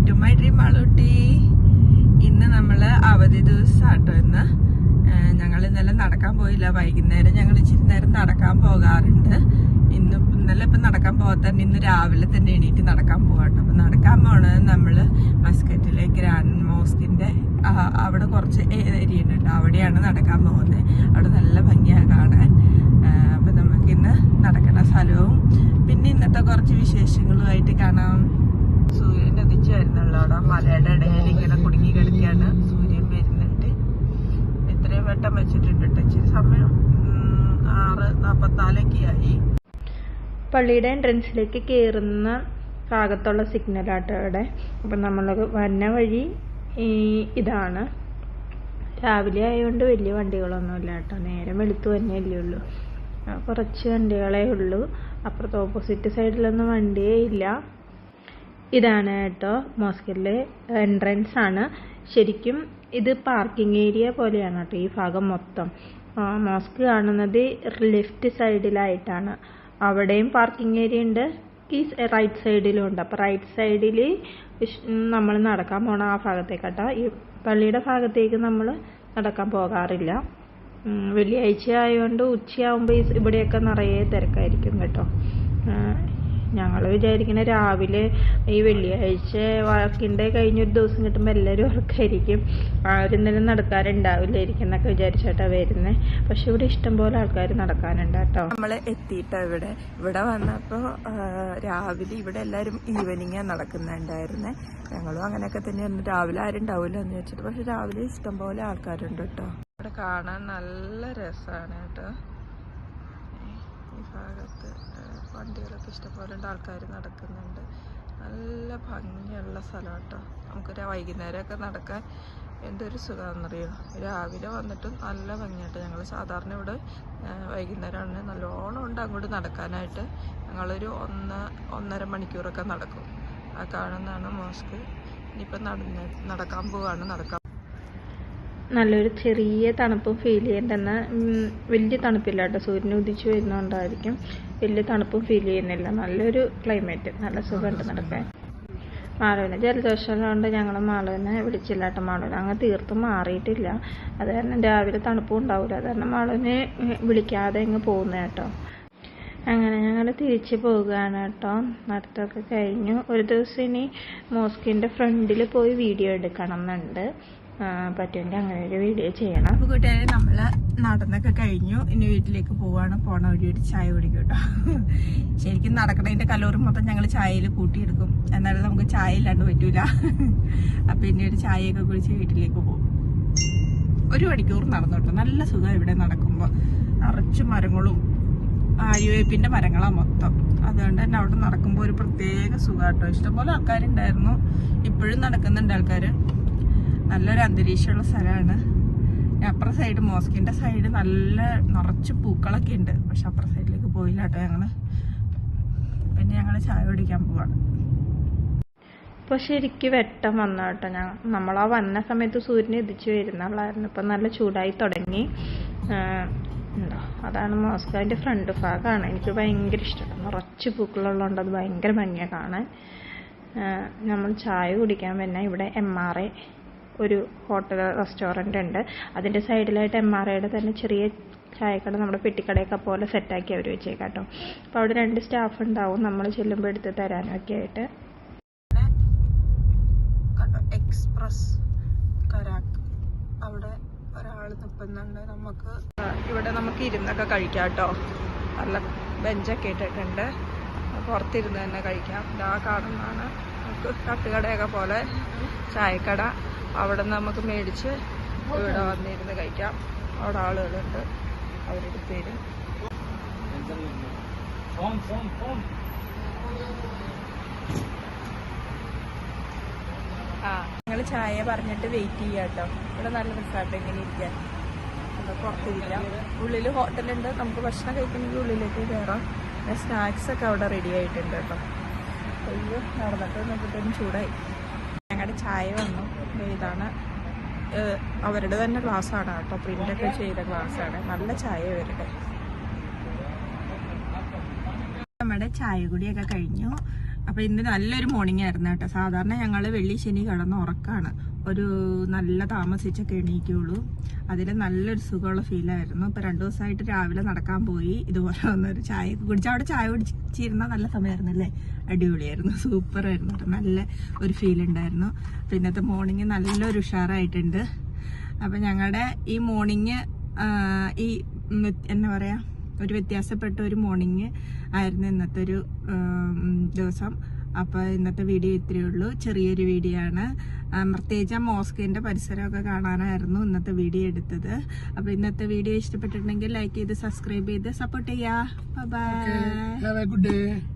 To my dream Malootty. ഇന്ന് നമ്മള് അവധി ദിവസമാട്ടോ. ഞങ്ങൾ ഇന്നലെ നടക്കാൻ പോയില്ല. വൈകുന്നേരം ഞങ്ങൾ ഇച്ചിരി നേരം നടക്കാൻ പോകാറുണ്ട്. ഇന്നലെ ഇപ്പം നടക്കാൻ പോകാത്തന്നെ ഇന്ന് രാവിലെ തന്നെ എണീറ്റ് നടക്കാൻ പോകാട്ടോ. അപ്പം നടക്കാൻ പോണത് നമ്മള് മസ്കറ്റിലെ ഗ്രാൻഡ് മോസ്കിന്റെ അവിടെ കുറച്ച് ഏരിയ ഉണ്ട് കേട്ടോ. അവിടെയാണ് നടക്കാൻ പോകുന്നത്. അവിടെ നല്ല ഭംഗിയാണ് കാണാൻ. അപ്പൊ നമുക്ക് ഇന്ന് നടക്കുന്ന സ്ഥലവും പിന്നെ ഇന്നത്തെ കുറച്ച് വിശേഷങ്ങളുമായിട്ട് കാണാം. സൂര്യൻ ഉദിച്ചു വരുന്നുള്ളൂ. അവിടെ മലയുടെ ഇടയിൽ ഇങ്ങനെ കുടുങ്ങി കിടക്കുകയാണ്. സൂര്യൻ വരുന്നുണ്ട്. ഇത്രയും വെട്ടം വെച്ചിട്ടുണ്ട്. ഇച്ചിരി സമയം 6:44 ആയി. പള്ളിയുടെ എൻട്രൻസിലേക്ക് കയറുന്ന ഭാഗത്തുള്ള സിഗ്നലാട്ടോ ഇവിടെ. അപ്പം നമ്മൾ വന്ന വഴി ഇതാണ്. രാവിലെ ആയതുകൊണ്ട് വലിയ വണ്ടികളൊന്നുമില്ല കേട്ടോ. നേരം വെളുത്തു തന്നെയല്ലേ ഉള്ളൂ. കുറച്ച് വണ്ടികളേ ഉള്ളൂ. അപ്പുറത്ത് ഓപ്പോസിറ്റ് സൈഡിലൊന്നും വണ്ടിയേ ഇല്ല. ഇതാണ് കേട്ടോ മോസ്കിലെ എൻട്രൻസ് ആണ്. ശരിക്കും ഇത് പാർക്കിംഗ് ഏരിയ പോലെയാണ് കേട്ടോ ഈ ഭാഗം മൊത്തം. മോസ്ക് കാണുന്നത് ലെഫ്റ്റ് സൈഡിലായിട്ടാണ്. അവിടെയും പാർക്കിംഗ് ഏരിയ ഉണ്ട്, ഈ റൈറ്റ് സൈഡിലും ഉണ്ട്. അപ്പോൾ റൈറ്റ് സൈഡിൽ നമ്മൾ നടക്കാൻ പോണ ആ ഭാഗത്തേക്കാട്ടോ. ഈ പള്ളിയുടെ ഭാഗത്തേക്ക് നമ്മൾ നടക്കാൻ പോകാറില്ല. വെള്ളിയാഴ്ച ആയതുകൊണ്ട് ഉച്ചയാകുമ്പോൾ ഇവിടെയൊക്കെ നിറയെ തിരക്കായിരിക്കും കേട്ടോ. ഞങ്ങൾ വിചാരിക്കുന്ന രാവിലെ ഈ വെള്ളിയാഴ്ച വർക്കിൻ്റെ കഴിഞ്ഞൊരു ദിവസം കിട്ടുമ്പോൾ എല്ലാവരും ഉറക്കമായിരിക്കും. ആരും നടക്കാറുണ്ടാവില്ലായിരിക്കും എന്നൊക്കെ വിചാരിച്ചിട്ടാണ് വരുന്നത്. പക്ഷെ ഇവിടെ ഇഷ്ടംപോലെ ആൾക്കാർ നടക്കാനുണ്ട് കേട്ടോ. നമ്മൾ എത്തിയിട്ടാ ഇവിടെ വന്നപ്പോൾ രാവിലെ ഇവിടെ എല്ലാവരും ഈവനിങ്ങാണ് നടക്കുന്നുണ്ടായിരുന്നേ. ഞങ്ങളും അങ്ങനെയൊക്കെ തന്നെയായിരുന്നു. രാവിലെ ആരും ഉണ്ടാവില്ല എന്ന് വെച്ചിട്ട്. പക്ഷെ രാവിലെ ഇഷ്ടംപോലെ ആൾക്കാരുണ്ട് കേട്ടോ. ഇവിടെ കാണാൻ നല്ല രസമാണ് കേട്ടോ. ഈ ഭാഗത്ത് വണ്ടികളൊക്കെ ഇഷ്ടംപോലെ ആൾക്കാർ നടക്കുന്നുണ്ട്. നല്ല ഭംഗിയുള്ള സ്ഥലം കേട്ടോ. നമുക്കൊരു വൈകുന്നേരമൊക്കെ നടക്കാൻ എന്തൊരു സുഖമാണെന്നറിയോ. രാവിലെ വന്നിട്ട് നല്ല ഭംഗിയായിട്ട്. ഞങ്ങൾ സാധാരണ ഇവിടെ വൈകുന്നേരമാണ് നല്ലോണം ഉണ്ട് അങ്ങോട്ട് നടക്കാനായിട്ട്. ഞങ്ങളൊരു 1.5 മണിക്കൂറൊക്കെ നടക്കും. ആ കാണുന്നതാണ് മോസ്ക്. ഇനിയിപ്പം നടക്കാൻ പോവാണ്. നല്ലൊരു ചെറിയ തണുപ്പും ഫീൽ ചെയ്യണ്ടെന്ന. വലിയ തണുപ്പില്ല കേട്ടോ. സൂര്യൻ ഉദിച്ചു വരുന്നതുകൊണ്ടായിരിക്കും വലിയ തണുപ്പും ഫീൽ ചെയ്യുന്നില്ല. നല്ലൊരു ക്ലൈമറ്റ്, നല്ല സുഖമുണ്ട് നടക്കാൻ. മാളുവിന് ജലദോഷമുള്ളതുകൊണ്ട് ഞങ്ങൾ മാളുവിനെ വിളിച്ചില്ല കേട്ടോ. മാളുവിന് അങ്ങ് തീർത്തും മാറിയിട്ടില്ല. അത് കാരണം രാവിലെ തണുപ്പും ഉണ്ടാവില്ല. അത് കാരണം മാളുവിനെ വിളിക്കാതെ അങ്ങ് പോകുന്നത് കേട്ടോ. അങ്ങനെ ഞങ്ങൾ തിരിച്ച് പോവുകയാണ് കേട്ടോ. നടത്തമൊക്കെ കഴിഞ്ഞു. ഒരു ദിവസം ഇനി മോസ്കിൻ്റെ ഫ്രണ്ടിൽ പോയി വീഡിയോ എടുക്കണം എന്നുണ്ട്. പറ്റുമെങ്കിൽ അങ്ങനെ ഒരു വീഡിയോ ചെയ്യണം. അപ്പോൾ കൂട്ടുകാരെ നമ്മൾ നടന്നൊക്കെ കഴിഞ്ഞു. ഇനി വീട്ടിലേക്ക് പോവാണ്. പോണ വഴി ഒരു ചായ കുടിക്കും കേട്ടോ. ശരിക്കും നടക്കണതിൻ്റെ കലോറി മൊത്തം ഞങ്ങൾ ചായയിൽ കൂട്ടിയെടുക്കും. എന്നാലും നമുക്ക് ചായ ഇല്ലാണ്ട് പറ്റൂല. അപ്പം ഇനി ഒരു ചായയൊക്കെ കുടിച്ച് വീട്ടിലേക്ക് പോകും. 1 മണിക്കൂർ നടന്നു കേട്ടോ. നല്ല സുഖം ഇവിടെ നടക്കുമ്പോൾ. നിറച്ച് മരങ്ങളും ആര്യവേപ്പിൻ്റെ മരങ്ങളാണ് മൊത്തം. അതുകൊണ്ട് തന്നെ അവിടെ നടക്കുമ്പോൾ ഒരു പ്രത്യേക സുഖം കേട്ടോ. ഇഷ്ടംപോലെ ആൾക്കാരുണ്ടായിരുന്നു. ഇപ്പോഴും നടക്കുന്നുണ്ട് ആൾക്കാർ. നല്ലൊരു അന്തരീക്ഷമുള്ള സ്ഥലമാണ്. അപ്പുറ സൈഡ് മോസ്കിൻ്റെ സൈഡ് നല്ല നിറച്ച് പൂക്കളൊക്കെ ഉണ്ട്. പക്ഷെ അപ്പുറ സൈഡിലേക്ക് പോയില്ല കേട്ടോ ഞങ്ങൾ. പിന്നെ ഞങ്ങൾ ചായ കുടിക്കാൻ പോവാണ്. ഇപ്പോൾ ശരിക്കും വെട്ടം വന്നു കേട്ടോ. നമ്മളാ വന്ന സമയത്ത് സൂര്യൻ ഉദിച്ചു വരുന്നുള്ളായിരുന്നു. ഇപ്പം നല്ല ചൂടായി തുടങ്ങി. അതാണ് മോസ്ക്. അതിൻ്റെ ഫ്രണ്ട് ഭാഗമാണ് എനിക്ക് ഭയങ്കര ഇഷ്ടമാണ്. നിറച്ച് പൂക്കളുള്ളതുകൊണ്ട് അത് ഭയങ്കര ഭംഗിയാണ് കാണാൻ. നമ്മൾ ചായ കുടിക്കാൻ പിന്നെ ഇവിടെ MRA ഒരു ഹോട്ടൽ റെസ്റ്റോറൻ്റ് ഉണ്ട്. അതിൻ്റെ സൈഡിലായിട്ട് MRAയുടെ തന്നെ ചെറിയ ചായക്കട, നമ്മുടെ പെട്ടിക്കടയൊക്കെ പോലെ സെറ്റാക്കി അവർ വെച്ചേക്കാം കേട്ടോ. അപ്പോൾ അവിടെ 2 സ്റ്റാഫ് ഉണ്ടാവും നമ്മൾ ചെല്ലുമ്പോൾ എടുത്ത് തരാനൊക്കെ ആയിട്ട്. എക്സ്പ്രസ് കരാക്ക് അവിടെ ഒരാൾ നിൽക്കുന്നുണ്ട്. ഇവിടെ നമുക്ക് ഇരുന്നൊക്കെ കഴിക്കാം കേട്ടോ. നല്ല ബെഞ്ചൊക്കെ ഇട്ടിട്ടുണ്ട്. പുറത്തിരുന്ന് തന്നെ കഴിക്കാം. ഇതാ കാണുന്നതാണ് നമുക്ക് തട്ടുകടയൊക്കെ പോലെ ചായക്കട. അവിടെ നിന്ന് നമുക്ക് മേടിച്ച് ഇവിടെ വന്നിരുന്ന് കഴിക്കാം. അവിടെ ആളുകളുണ്ട്, അവരെടുത്ത് തരും. ഞങ്ങൾ ചായ പറഞ്ഞിട്ട് വെയിറ്റ് ചെയ്യാം കേട്ടോ. ഇവിടെ നല്ല റിസോർട്ട് എങ്ങനെ ഇരിക്കാൻ. പുറത്തിരിക്കാം. ഉള്ളിൽ ഹോട്ടലുണ്ട്. നമുക്ക് ഭക്ഷണം കഴിക്കണമെങ്കിൽ ഉള്ളിലേക്ക് കയറാം. പിന്നെ സ്നാക്സൊക്കെ അവിടെ റെഡി ആയിട്ടുണ്ട് കേട്ടോ. അയ്യോ നടന്നിട്ട് നോക്കിയിട്ടും ചൂടായി. ഞങ്ങളുടെ ചായ വന്നു. ഇതാണ് അവരുടെ തന്നെ ഗ്ലാസ്സാണ് കേട്ടോ. പ്രിൻ്റൊക്കെ ചെയ്ത ഗ്ലാസ്സാണ്. നല്ല ചായ അവരുടെ. നമ്മുടെ ചായ കുടിയൊക്കെ കഴിഞ്ഞു. അപ്പൊ ഇന്ന് നല്ലൊരു മോർണിംഗ് ആയിരുന്നു കേട്ടോ. സാധാരണ ഞങ്ങള് വെള്ളി ശനി കിടന്ന് ഉറക്കാണ്, ഒരു നല്ല താമസിച്ചൊക്കെ എണീക്കുള്ളൂ. അതിൽ നല്ലൊരു സുഖമുള്ള ഫീലായിരുന്നു. ഇപ്പൊ 2 ദിവസമായിട്ട് രാവിലെ നടക്കാൻ പോയി, ഇതുപോലെ വന്നൊരു ചായ കുടിച്ച്, അവിടെ ചായ കുടിച്ചിരുന്ന നല്ല സമയമായിരുന്നു അല്ലേ, അടിപൊളിയായിരുന്നു, സൂപ്പർ ആയിരുന്നു കേട്ടോ, നല്ല ഒരു ഫീൽ ഉണ്ടായിരുന്നു. അപ്പൊ ഇന്നത്തെ മോർണിംഗ് നല്ലൊരു ഉഷാറായിട്ടുണ്ട്. അപ്പൊ ഞങ്ങളുടെ ഈ മോർണിംഗ് ഈ എന്താ പറയാ, ഒരു വ്യത്യാസപ്പെട്ട ഒരു മോർണിംഗ് ആയിരുന്നു ഇന്നത്തെ ഒരു ദിവസം. അപ്പൊ ഇന്നത്തെ വീഡിയോ ഇത്രയേ ഉള്ളൂ, ചെറിയൊരു വീഡിയോ ആണ്. പ്രത്യേകിച്ച് മോസ്കിന്റെ പരിസരമൊക്കെ കാണാനായിരുന്നു ഇന്നത്തെ വീഡിയോ എടുത്തത്. അപ്പൊ ഇന്നത്തെ വീഡിയോ ഇഷ്ടപ്പെട്ടിട്ടുണ്ടെങ്കിൽ ലൈക്ക് ചെയ്ത് സബ്സ്ക്രൈബ് ചെയ്ത് സപ്പോർട്ട് ചെയ്യാ. By. Have a good day.